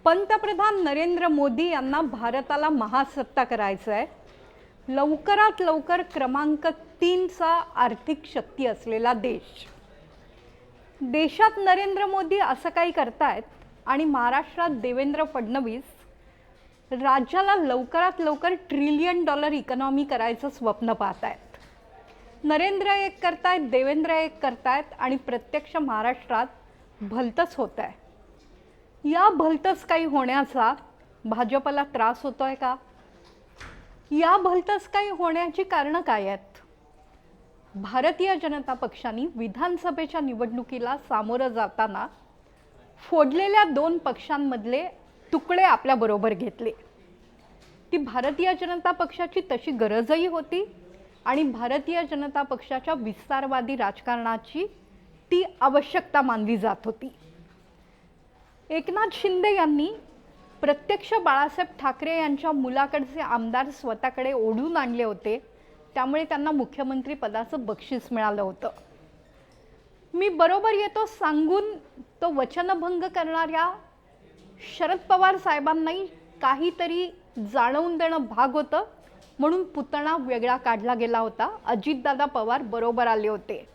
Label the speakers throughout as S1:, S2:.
S1: पंतप्रधान नरेंद्र मोदी यांना भारताला महासत्ता करायचं आहे। लवकरात लवकर क्रमांक 3चा आर्थिक शक्ती असलेला देश। देशात नरेंद्र मोदी असं काही करतायत आणि महाराष्ट्रात देवेंद्र फडणवीस राज्याला लवकरात लवकर $1 ट्रिलियन इकॉनॉमी करायचं स्वप्न पाहतायत। नरेंद्र एक करतायत, देवेंद्र एक करतायत आणि प्रत्यक्ष महाराष्ट्रात भलतंच होत आहे। या भलतंच काही होण्याचा भाजपला त्रास होतोय का? या भलतंच काही होण्याची कारणं काय आहेत? भारतीय जनता पक्षाने विधानसभेच्या निवडणुकीला सामोरं जाताना फोडलेल्या 2 पक्षांमधले तुकडे आपल्या बरोबर घेतले। ती भारतीय जनता पक्षाची तशी गरजही होती आणि भारतीय जनता पक्षाच्या विस्तारवादी राजकारणाची ती आवश्यकता मानली जात होती। एकनाथ शिंदे यांनी प्रत्यक्ष बाळासाहेब ठाकरे यांच्या मुलाकडचे आमदार स्वतःकडे ओढून आणले होते, त्यामुळे त्यांना मुख्यमंत्री पदाचं बक्षीस मिळालं होतं। मी बरोबर येतो सांगून तो वचनभंग करणाऱ्या शरद पवार साहेबांनाही काहीतरी जाणवून देणं भाग होतं, म्हणून पुतणा वेगळा काढला गेला होता। अजितदादा पवार बरोबर आले होते।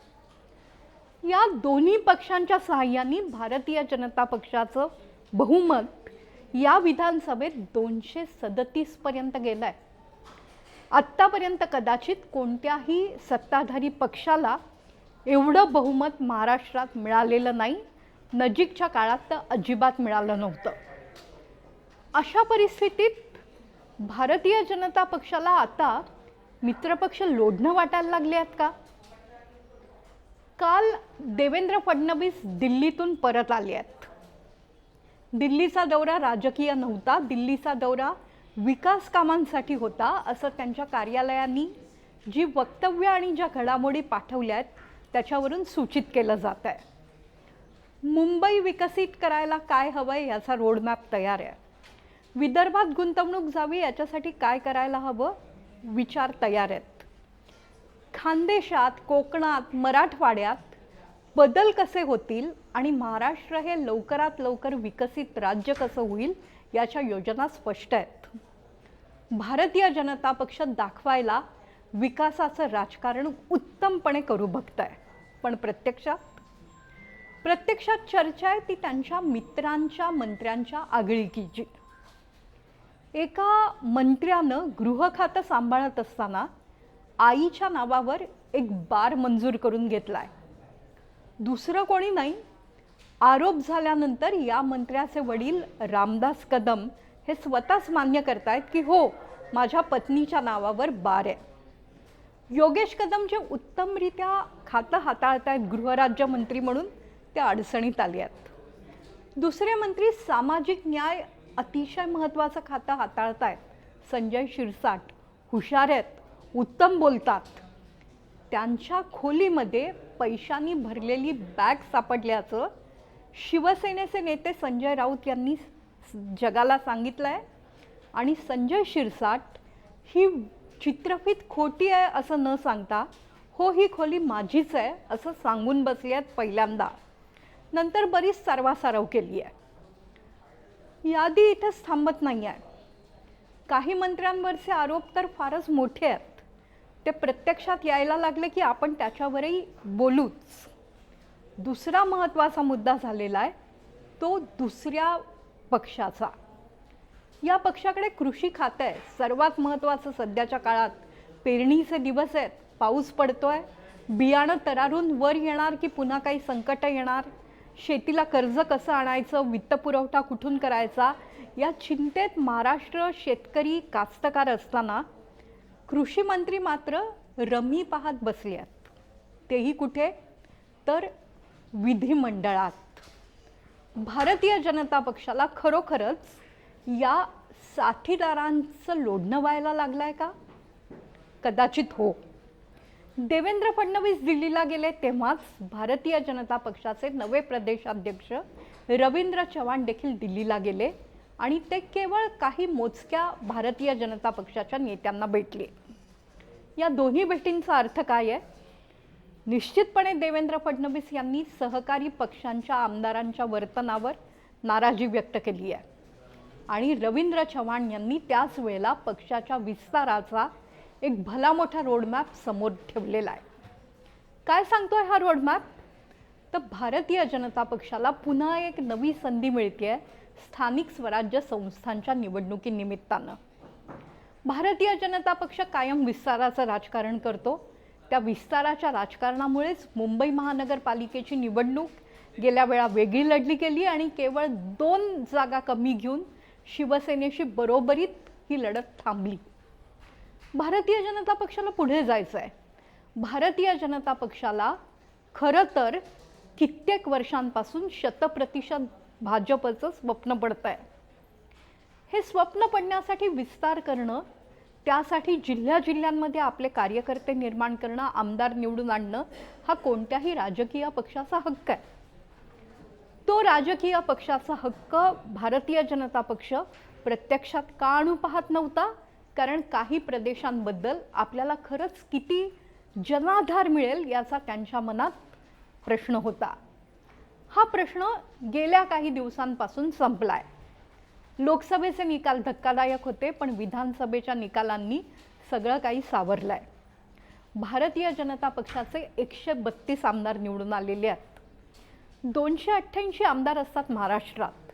S1: या दोन्ही पक्षांच्या सहाय्याने भारतीय जनता पक्षाचं बहुमत या विधानसभेत 237 पर्यंत गेलंय। आत्तापर्यंत कदाचित कोणत्याही सत्ताधारी पक्षाला एवढं बहुमत महाराष्ट्रात मिळालेलं नाही, नजीकच्या काळात तर अजिबात मिळालं नव्हतं। अशा परिस्थितीत भारतीय जनता पक्षाला आता मित्रपक्ष लोढणं वाटायला लागले आहेत का? काल देवेंद्र फडणवीस दिल्लीतून परत आले आहेत। दिल्लीचा दौरा राजकीय नव्हता, दिल्लीचा दौरा विकास कामांसाठी होता, असं त्यांच्या कार्यालयांनी जी वक्तव्य आणि ज्या घडामोडी पाठवल्या आहेत त्याच्यावरून सूचित केलं जात आहे। मुंबई विकसित करायला काय हवंय याचा रोडमॅप तयार आहे। विदर्भात गुंतवणूक जावी याच्यासाठी काय करायला हवं विचार तयार आहेत। खानदेशात, कोकणात, मराठवाड्यात बदल कसे होतील आणि महाराष्ट्र हे लवकरात लवकर विकसित राज्य कसं होईल याच्या योजना स्पष्ट आहेत। भारतीय जनता पक्ष दाखवायला विकासाचं राजकारण उत्तमपणे करू बघताय, पण प्रत्यक्षात चर्चा आहे ती त्यांच्या मित्रांच्या मंत्र्यांच्या आगळीकीची। एका मंत्र्यानं गृह खातं सांभाळत असताना आईच्या नावावर एक बार मंजूर करून घेतलाय। दुसरं कोणी नाही, आरोप झाल्यानंतर या मंत्र्याचे वडील रामदास कदम हे स्वतःच मान्य करतायत की हो, माझ्या पत्नीच्या नावावर बार आहे। योगेश कदम जे उत्तमरित्या खातं हाताळतायत गृहराज्यमंत्री म्हणून ते अडचणीत आले आहेत। दुसरे मंत्री सामाजिक न्याय अतिशय महत्त्वाचं खातं हाताळतायत, संजय शिरसाट हुशार आहेत, उत्तम बोलतात। त्यांच्या खोलीमध्ये पैशांनी भरलेली बॅग सापडल्याचं शिवसेनेचे नेते संजय राऊत यांनी जगाला सांगितलंय आणि संजय शिरसाट ही चित्रफित खोटी आहे असं न सांगता हो, ही खोली माझीच आहे असं सांगून बसले आहेत पहिल्यांदा। नंतर बरीच सारवासारव केली आहे। यादी इथेच थांबत नाही आहे। काही मंत्र्यांवरचे आरोप तर फारच मोठे आहेत, ते प्रत्यक्षात यायला लागले की आपण त्याच्यावरही बोलूच। दुसरा महत्त्वाचा मुद्दा झालेला आहे तो दुसऱ्या पक्षाचा। या पक्षाकडे कृषी खातं आहे, सर्वात महत्त्वाचं सध्याच्या काळात। पेरणीचे दिवस आहेत, पाऊस पडतोय, बियाणं तरारून वर येणार की पुन्हा काही संकट येणार, शेतीला कर्ज कसं आणायचं, वित्तपुरवठा कुठून करायचा, या चिंतेत महाराष्ट्र शेतकरी कास्तकार असताना कृषी मंत्री मात्र रमी पाहत बसले आहेत। तेही कुठे तर विधिमंडळात। भारतीय जनता पक्षाला खरोखरच या साथीदारांचं लोढणं व्हायला लागलंय का? कदाचित हो। देवेंद्र फडणवीस दिल्लीला गेले तेव्हाच भारतीय जनता पक्षाचे नवे प्रदेशाध्यक्ष रवींद्र चव्हाण देखील दिल्लीला गेले आणि ते केवळ काही मोजक्या भारतीय जनता पक्षाच्या नेत्यांना भेटले। या दोन्ही भेटींचा अर्थ काय आहे? निश्चितपणे देवेंद्र फडणवीस यांनी सहकारी पक्षांच्या आमदारांच्या वर्तनावर नाराजी व्यक्त केली आहे। आणि रवींद्र चव्हाण यांनी त्याच वेळेला पक्षाच्या विस्ताराचा एक भला मोठा रोडमॅप समोर ठेवलेला आहे. काय सांगतोय हा रोडमॅप? तर भारतीय जनता पक्षाला पुन्हा एक नवी संधी मिळते स्थानिक स्वराज्य संस्थांच्या निवडणुकीनिमित्तानं. भारतीय जनता पक्ष कायम विस्ताराचं राजकारण करतो. त्या विस्ताराच्या राजकारणामुळेच मुंबई महानगरपालिकेची निवडणूक गेल्या वेळा वेगळी लढली गेली आणि केवळ 2 जागा कमी घेऊन शिवसेनेशी बरोबरीत ही लढत थांबली. भारतीय जनता पक्षाला पुढे जायचं आहे. भारतीय जनता पक्षाला खरं तर कित्येक वर्षांपासून 100% भाजपचं स्वप्न पडतंय. हे स्वप्न पडण्यासाठी विस्तार करणं, त्यासाठी जिल्ह्याजिल्ह्यांमध्ये आपले कार्यकर्ते निर्माण करणं, आमदार निवडून आणणं हा कोणत्याही राजकीय पक्षाचा हक्क आहे. तो राजकीय पक्षाचा हक्क भारतीय जनता पक्ष प्रत्यक्षात का आणू पाहत नव्हता? कारण काही प्रदेशांबद्दल आपल्याला खरंच किती जनाधार मिळेल याचा त्यांच्या मनात प्रश्न होता. हा प्रश्न गेल्या काही दिवसांपासून संपलाय. लोकसभेचे निकाल धक्कादायक होते, पण विधानसभेच्या निकालांनी सगळं काही सावरलंय. भारतीय जनता पक्षाचे 132 आमदार निवडून आलेले आहेत. 288 आमदार असतात महाराष्ट्रात.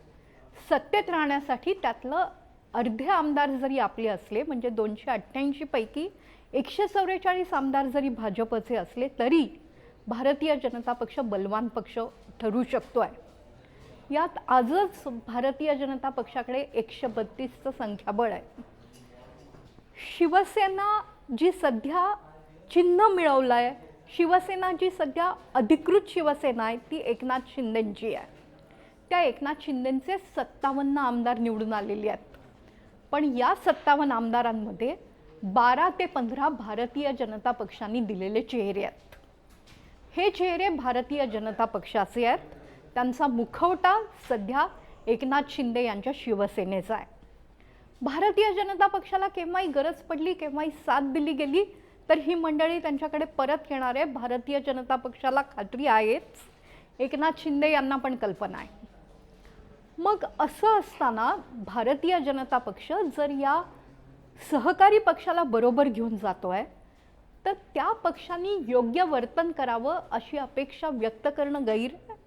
S1: सत्तेत राहण्यासाठी त्यातलं अर्धे आमदार जरी आपले असले, म्हणजे 288 पैकी 144 आमदार जरी भाजपचे असले तरी भारतीय जनता पक्ष बलवान पक्ष ठरू शकतोय. यात आजच भारतीय जनता पक्षाकडे 132चं संख्याबळ आहे. शिवसेना जी सध्या चिन्ह मिळवलंय, शिवसेना जी सध्या अधिकृत शिवसेना आहे ती एकनाथ शिंदेंची आहे. त्या एकनाथ शिंदेंचे 57 आमदार निवडून आलेले आहेत. पण या 57 आमदारांमध्ये 12 ते 15 भारतीय जनता पक्षाने दिलेले चेहरे आहेत. हे चेहरे भारतीय जनता पक्षाचे आहेत. त्यांचा मुखवटा सध्या एकनाथ शिंदे यांच्या शिवसेनेचा आहे. भारतीय जनता पक्षाला केव्हाही गरज पडली, केव्हाही साथ दिली गेली तर ही मंडळी त्यांच्याकडे परत येणार आहे. भारतीय जनता पक्षाला खात्री आहेच, एकनाथ शिंदे यांना पण कल्पना आहे. मग असं असताना भारतीय जनता पक्ष जर या सहकारी पक्षाला बरोबर घेऊन जातोय तर त्या पक्षांनी योग्य वर्तन करावं अशी अपेक्षा व्यक्त करणं गैर आहे.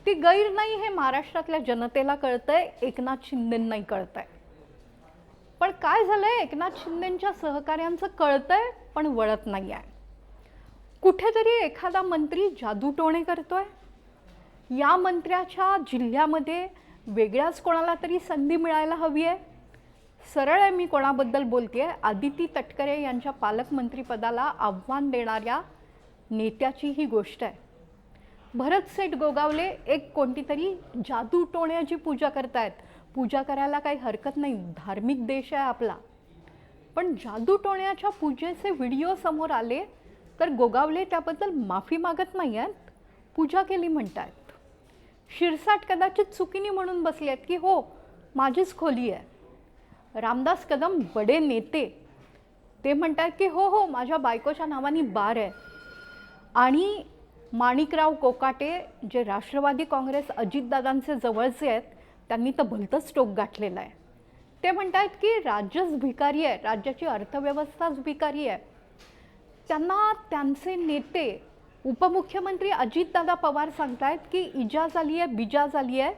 S1: ती गैर नाही हे महाराष्ट्रातल्या जनतेला कळतंय, एकनाथ शिंदेंनाही कळतंय. पण काय झालंय, एकनाथ शिंदेंच्या सहकार्यांचं कळतंय पण वळत नाही आहे. कुठेतरी एखादा मंत्री जादूटोणे करतोय. या मंत्र्याच्या जिल्ह्यामध्ये वेगळ्याच कोणाला तरी संधी मिळायला हवी आहे. सरळ आहे मी कोणाबद्दल बोलतेय, आदिती तटकरे यांच्या पालकमंत्रीपदाला आव्हान देणाऱ्या नेत्याची ही गोष्ट आहे. भरत सेठ गोगावले एक कोणती तरी जादूटोण्याची पूजा करतायत. पूजा करायला काही हरकत नाही, धार्मिक देश आहे आपला. पण जादूटोण्याच्या पूजेचे व्हिडिओ समोर आले तर गोगावले त्याबद्दल माफी मागत नाही आहेत, पूजा केली म्हणतायत. शिरसाट कदाचित चुकीने म्हणून बसले आहेत की हो माझीच खोली आहे. रामदास कदम बडे नेते ते म्हणतात की हो हो माझ्या बायकोच्या नावाने बार आहे. आणि माणिकराव कोकाटे जे राष्ट्रवादी काँग्रेस अजितदादांचे जवळचे आहेत त्यांनी तर भलतंच टोक गाठलेलं आहे. ते म्हणतात की राज्यच भिकारी आहे, राज्याची अर्थव्यवस्थाच भिकारी आहे. त्यांना त्यांचे नेते उपमुख्यमंत्री अजितदादा पवार सांगतायत की इजा झाली आहे, बिजा झाली आहे,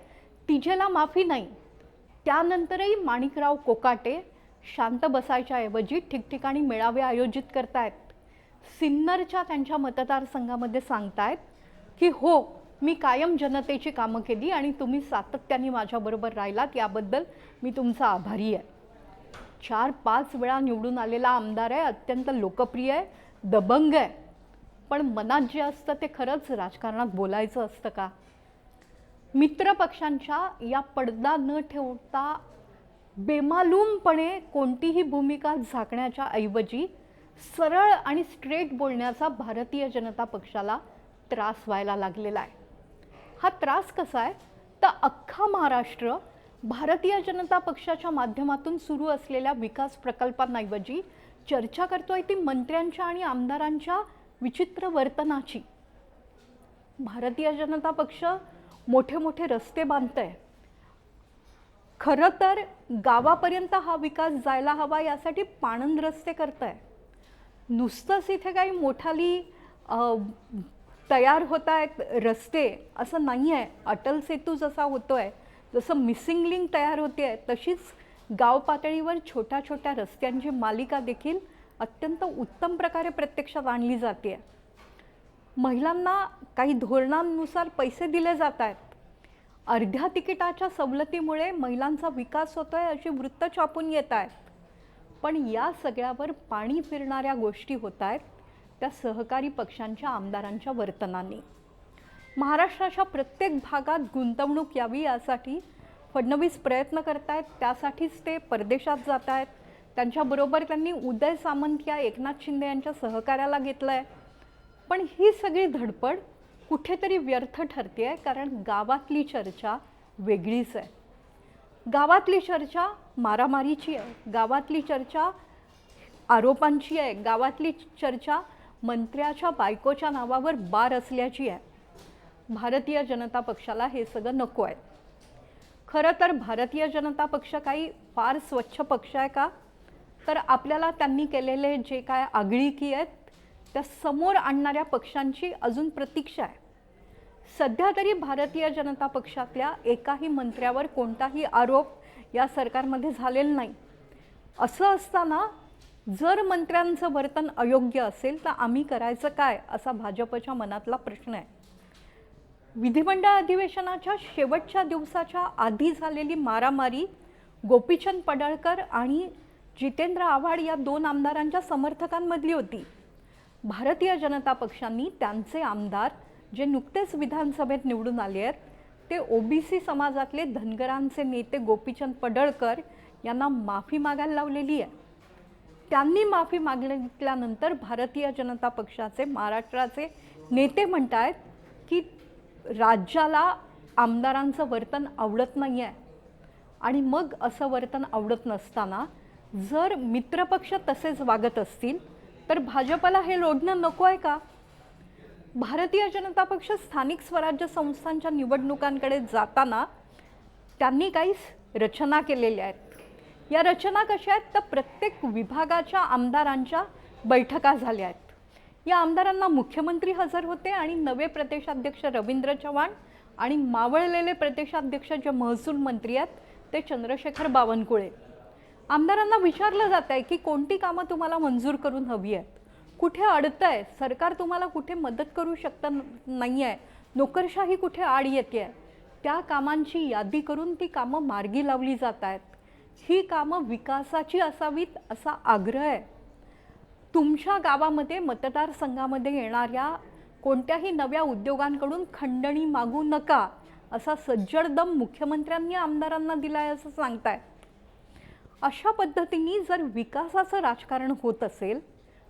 S1: तिजेला माफी नाही. त्यानंतरही माणिकराव कोकाटे शांत बसायच्या ऐवजी ठिकठिकाणी मेळावे आयोजित करतायत. सिन्नरच्या त्यांच्या मतदारसंघामध्ये सांगतायत की हो मी कायम जनतेची कामं केली आणि तुम्ही सातत्याने माझ्याबरोबर राहिलात याबद्दल मी तुमचा आभारी आहे. 4-5 वेळा निवडून आलेला आमदार आहे, अत्यंत लोकप्रिय आहे, दबंग आहे. पण मनात जे असतं ते खरंच राजकारणात बोलायचं असतं का? मित्र पक्षांच्या या पडदा न ठेवता बेमालूमपणे कोणतीही भूमिका झाकण्याच्या ऐवजी सरळ आणि स्ट्रेट बोलण्याचा भारतीय जनता पक्षाला त्रास व्हायला लागलेला आहे. हा त्रास कसा आहे तर अख्खा महाराष्ट्र भारतीय जनता पक्षाच्या माध्यमातून सुरू असलेल्या विकास प्रकल्पांऐवजी चर्चा करतोय ती मंत्र्यांच्या आणि आमदारांच्या विचित्र वर्तनाची. भारतीय जनता पक्ष मोठे मोठे रस्ते बांधतंय, खरं तर गावापर्यंत हा विकास जायला हवा यासाठी पाणंद रस्ते करताय. नुसतंच इथे काही मोठाली तयार होत आहेत रस्ते असं नाही आहे. अटल सेतू जसा होतोय, जसं मिसिंग लिंक तयार होते आहे, तशीच गाव पातळीवर छोट्या छोट्या रस्त्यांची मालिका देखील अत्यंत उत्तम प्रकारे प्रत्यक्षात आणली जाते आहे. महिलांना काही धोरणांनुसार पैसे दिले जात आहेत. अर्ध्या तिकिटाच्या सवलतीमुळे महिलांचा विकास होतोय अशी वृत्त छापून येत आहेत. पण या सगळ्यावर पाणी फिरणाऱ्या गोष्टी होत आहेत त्या सहकारी पक्षांच्या आमदारांच्या वर्तनाने. महाराष्ट्राच्या प्रत्येक भागात गुंतवणूक यावी यासाठी फडणवीस प्रयत्न करतायत. त्यासाठीच ते परदेशात जात आहेत. त्यांच्याबरोबर त्यांनी उदय सामंत या एकनाथ शिंदे यांच्या सहकार्याला घेतलं आहे. पण ही सगळी धडपड कुठेतरी व्यर्थ ठरते आहे, कारण गावातली चर्चा वेगळीच आहे. गावातली चर्चा मारामारीची आहे, गावातली चर्चा आरोपांची आहे, गावातली चर्चा मंत्र्याच्या बायकोच्या नावावर बार असल्याची आहे. भारतीय जनता पक्षाला हे सगळं नको आहे. खरं तर भारतीय जनता पक्ष काही फार स्वच्छ पक्ष आहे का? तर आपल्याला त्यांनी केलेले जे काय आगळीकी आहेत त्या समोर आणणाऱ्या पक्षांची अजून प्रतीक्षा आहे. सध्या तरी भारतीय जनता पक्षातल्या एकाही मंत्र्यावर कोणताही आरोप या सरकारमध्ये झालेला नाही. असं असताना जर मंत्र्यांचं वर्तन अयोग्य असेल तर आम्ही करायचं काय, असा भाजपच्या मनातला प्रश्न आहे. विधिमंडळ अधिवेशनाच्या शेवटच्या दिवसाच्या आधी झालेली मारामारी गोपीचंद पडळकर आणि जितेंद्र आव्हाड या 2 आमदारांच्या समर्थकांमधली होती. भारतीय जनता पक्षांनी त्यांचे आमदार जे नुकतेच विधानसभेत निवडून आले आहेत ते ओबीसी समाजातले धनगरांचे नेते गोपीचंद पडळकर यांना माफी मागायला लावलेली आहे. त्यांनी माफी मागितल्यानंतर भारतीय जनता पक्षाचे महाराष्ट्राचे नेते म्हणतायत की राज्याला आमदारांचं वर्तन आवडत नाही आहे. आणि मग असं वर्तन आवडत नसताना जर मित्रपक्ष तसेच वागत असतील तर भाजपला हे लोढणं नको आहे का? भारतीय जनता पक्ष स्थानिक स्वराज्य संस्थांच्या निवडणुकांकडे जाताना त्यांनी काही रचना केलेल्या आहेत. या रचना कशा आहेत तर प्रत्येक विभागाच्या आमदारांच्या बैठका झाल्या आहेत. या आमदारांना मुख्यमंत्री हजर होते आणि नवे प्रदेशाध्यक्ष रवींद्र चव्हाण आणि मावळलेले प्रदेशाध्यक्ष जे महसूल मंत्री आहेत ते चंद्रशेखर बावनकुळे. आमदारांना विचारलं जात आहे की कोणती कामं तुम्हाला मंजूर करून हवी आहेत, कुठे अडतंय, सरकार तुम्हाला कुठे मदत करू शकतं नाही आहे, नोकरशाही कुठे आड येते आहे, त्या कामांची यादी करून ती कामं मार्गी लावली जात आहेत. ही कामं विकासाची असावीत असा आग्रह आहे. तुमच्या गावामध्ये मतदारसंघामध्ये येणाऱ्या कोणत्याही नव्या उद्योगांकडून खंडणी मागू नका असा सज्जड दम मुख्यमंत्र्यांनी आमदारांना दिलाय असं सांगताय. अशा पद्धतीने जर विकासाचं राजकारण होत असेल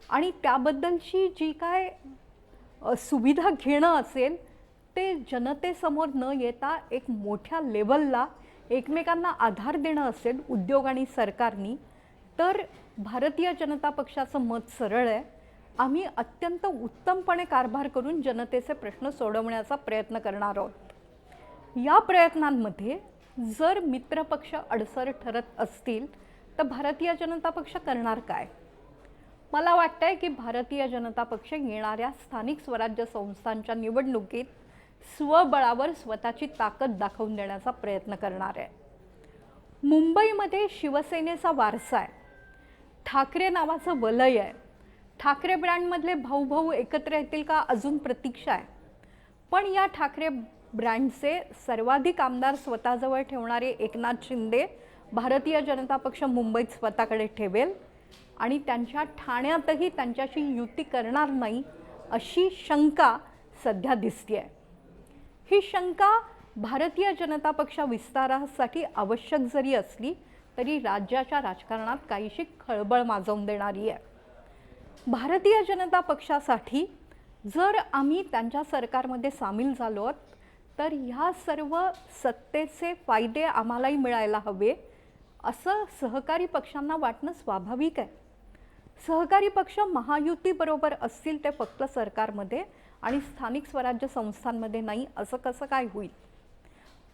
S1: आणि त्याबद्दलची जी काय सुविधा घेणं असेल ते जनतेसमोर न येता एक मोठ्या लेवलला एकमेकांना आधार देणं असेल उद्योग आणि सरकारनी, तर भारतीय जनता पक्षाचं मत सरळ आहे. आम्ही अत्यंत उत्तमपणे कारभार करून जनतेचे प्रश्न सोडवण्याचा प्रयत्न करणार आहोत. या प्रयत्नांमध्ये जर मित्रपक्ष अडसर ठरत असतील तर भारतीय जनता पक्ष करणार काय? मला वाटतंय की भारतीय जनता पक्ष येणाऱ्या स्थानिक स्वराज्य संस्थांच्या निवडणुकीत स्वबळावर स्वतःची ताकद दाखवून देण्याचा प्रयत्न करणार आहे. मुंबईमध्ये शिवसेनेचा वारसा आहे, ठाकरे नावाचं वलय आहे. ठाकरे ब्रँडमधले भाऊ भाऊ एकत्र येतील का अजून प्रतीक्षा आहे. पण या ठाकरे ब्रँडचे सर्वाधिक आमदार स्वतःजवळ ठेवणारे एकनाथ शिंदे भारतीय जनता पक्ष मुंबईत स्वतःकडे ठेवेल आणि त्यांच्या ठाण्यातही त्यांच्याशी युती करणार नाही अशी शंका सध्या दिसते आहे. ही शंका भारतीय जनता पक्ष विस्तारासाठी आवश्यक जरी असली तरी राज्याच्या राजकारणात काहीशी खळबळ माजवून देणारी आहे. भारतीय जनता पक्षासाठी जर आम्ही त्यांच्या सरकारमध्ये सामील झालो तर ह्या सर्व सत्तेचे फायदे आम्हालाही मिळायला हवे असं सहकारी पक्षांना वाटणं स्वाभाविक आहे. सहकारी पक्ष महायुतीबरोबर असतील ते फक्त सरकारमध्ये आणि स्थानिक स्वराज्य संस्थांमध्ये नाही असं कसं काय होईल?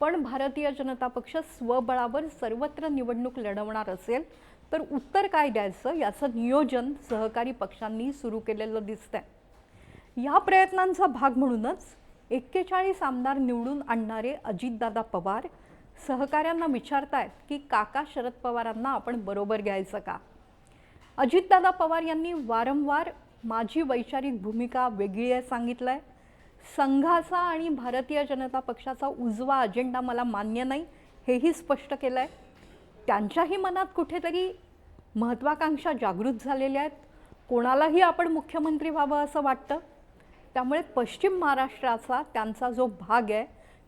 S1: पण भारतीय जनता पक्ष स्वबळावर सर्वत्र निवडणूक लढवणार असेल तर उत्तर काय द्यायचं याचं नियोजन सहकारी पक्षांनी सुरू केलेलं दिसतंय। या प्रयत्नांचा भाग म्हणूनच 41 आमदार निवडून आणणारे अजितदादा पवार सहकाऱ्यांना विचारतायत की काका शरद पवारांना आपण बरोबर घ्यायचं का। अजितदादा पवार यांनी वारंवार माझी वैचारिक भूमिका वेगळी आहे सांगितलंय। संघाचा आणि भारतीय जनता पक्षाचा उजवा अजेंडा मला मान्य नाही हेही स्पष्ट केलंय। त्यांच्याही मनात कुठेतरी महत्त्वाकांक्षा जागृत झालेल्या आहेत। कोणालाही आपण मुख्यमंत्री व्हावं असं वाटतं। त्यामुळे पश्चिम महाराष्ट्राचा त्यांचा जो भाग आहे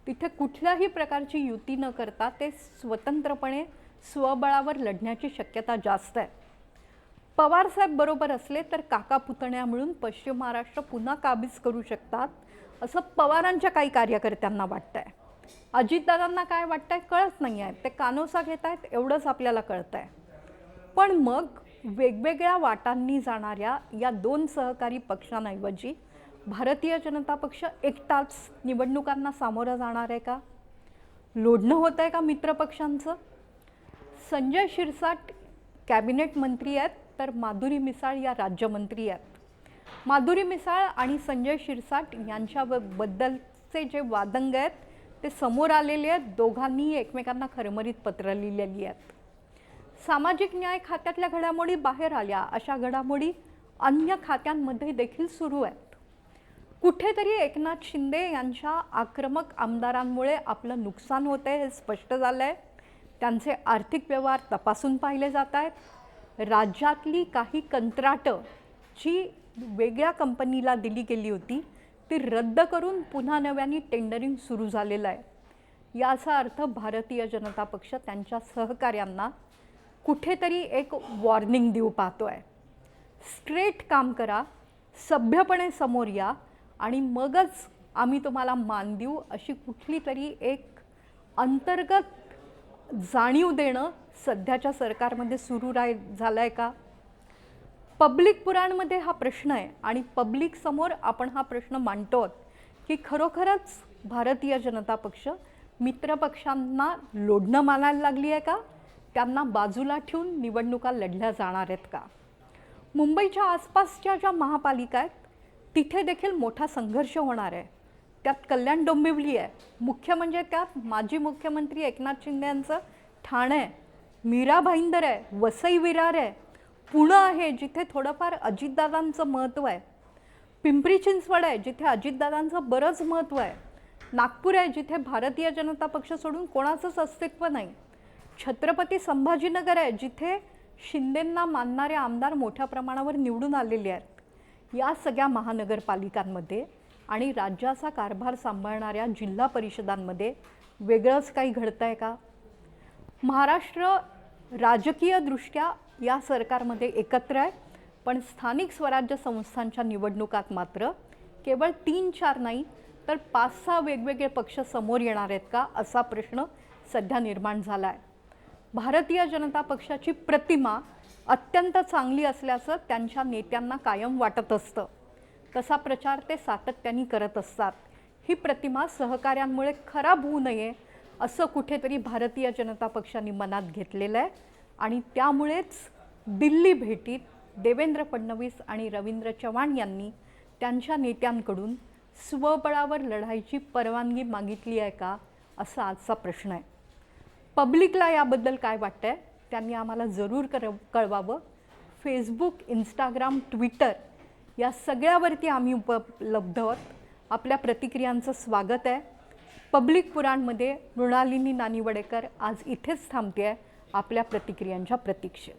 S1: तिथे कुठल्याही प्रकारची युती न करता ते स्वतंत्रपणे स्वबळावर लढण्याची शक्यता जास्त आहे। पवार साहेब बरोबर असले तर काका पुतण्या मिळून पश्चिम महाराष्ट्र पुन्हा काबीज करू शकतात असं पवारांच्या काही कार्यकर्त्यांना वाटतंय। अजितदादांना काय वाटतंय कळत नाही आहे, ते कानोसा घेत आहेत एवढंच आपल्याला कळतंय। पण मग वेगवेगळ्या वाटांनी जाणाऱ्या या दोन सहकारी पक्षांऐवजी भारतीय जनता पक्ष एकटाच निवडणुकांना सामोरं जाणार आहे का? लोढणं होत आहे का मित्रपक्षांचं? संजय शिरसाट कॅबिनेट मंत्री आहेत तर माधुरी मिसाळ या राज्यमंत्री आहेत। माधुरी मिसाळ आणि संजय शिरसाट यांच्याबद्दलचे जे वादंग आहेत ते समोर आलेले आहेत। दोघांनी एकमेकांना खरमरीत पत्र लिहिलेली आहेत। सामाजिक न्याय खात्यातल्या घडामोडी बाहेर आल्या, अशा घडामोडी अन्य खात्यांमध्ये देखील सुरू आहेत। कुठेतरी एकनाथ शिंदे यांच्या आक्रमक आमदारांमुळे आपलं नुकसान होतंय हे स्पष्ट झालंय। त्यांचे आर्थिक व्यवहार तपासून पाहिले जात आहेत। राज्यातली काही कंत्राटं जी वेगळ्या कंपनीला दिली गेली होती ती रद्द करून पुन्हा नव्याने टेंडरिंग सुरू झालेलं आहे। याचा अर्थ भारतीय जनता पक्ष त्यांच्या सहकाऱ्यांना कुठेतरी एक वॉर्निंग देऊ पाहतोय। स्ट्रेट काम करा, सभ्यपणे समोर या आणि मगच आम्ही तुम्हाला मान देऊ अशी कुठली तरी एक अंतर्गत जाणीव देणं सध्याच्या सरकारमध्ये सुरू झालंय का? पब्लिक पुराणमध्ये हा प्रश्न आहे आणि पब्लिक समोर आपण हा प्रश्न मांडतो की खरोखरच भारतीय जनता पक्ष मित्रपक्षांना लोढणं मानायला लागली आहे का? त्यांना बाजूला ठेवून निवडणुका लढल्या जाणार आहेत का? मुंबईच्या आसपासच्या ज्या महापालिका आहेत तिथे देखील मोठा संघर्ष होणार आहे। त्यात कल्याण डोंबिवली आहे, मुख्य म्हणजे त्यात माजी मुख्यमंत्री एकनाथ शिंदे यांचं ठाणे आहे, मीरा भाईंदर आहे, वसई विरार आहे, पुणे आहे जिथे थोडंफार अजितदादांचं महत्त्व आहे, पिंपरी चिंचवड आहे जिथे अजितदादांचं बरंच महत्त्व आहे, नागपूर आहे जिथे भारतीय जनता पक्ष सोडून कोणाचंच अस्तित्व नाही, छत्रपती संभाजीनगर आहे जिथे शिंदेंना मानणारे आमदार मोठ्या प्रमाणावर निवडून आलेले आहेत। या सगळ्या महानगरपालिकांमध्ये आणि राज्याचा कारभार सांभाळणाऱ्या जिल्हा परिषदांमध्ये वेगळंच काही घडतंय का? महाराष्ट्र राजकीयदृष्ट्या या सरकारमध्ये एकत्र आहे, पण स्थानिक स्वराज्य संस्थांच्या निवडणुकात मात्र केवळ 3-4 नाही तर 5-6 वेगवेगळे पक्ष समोर येणार आहेत का असा प्रश्न सध्या निर्माण झाला आहे। भारतीय जनता पक्षाची प्रतिमा अत्यंत चांगली असल्याचं त्यांच्या नेत्यांना कायम वाटत असतं। तसा प्रचार ते सातत्याने करत असतात। ही प्रतिमा सहकाऱ्यांमुळे खराब होऊ नये असं कुठेतरी भारतीय जनता पक्षाने मनात घेतलेलं आहे आणि त्यामुळेच दिल्ली भेटीत देवेंद्र फडणवीस आणि रवींद्र चव्हाण यांनी त्यांच्या नेत्यांकडून स्वबळावर लढायची परवानगी मागितली आहे का असा आजचा प्रश्न आहे। पब्लिकला याबद्दल काय वाटतंय त्यांनी आम्हाला जरूर कळवावं। फेसबुक, इंस्टाग्राम, ट्विटर या सगळ्यावरती आम्ही उपलब्ध आहोत। आपल्या प्रतिक्रियांचं स्वागत आहे। पब्लिक पुराणमध्ये मृणालिनी नानिवडेकर आज इथेच थांबते आहे आपल्या प्रतिक्रियांच्या प्रतीक्षेत।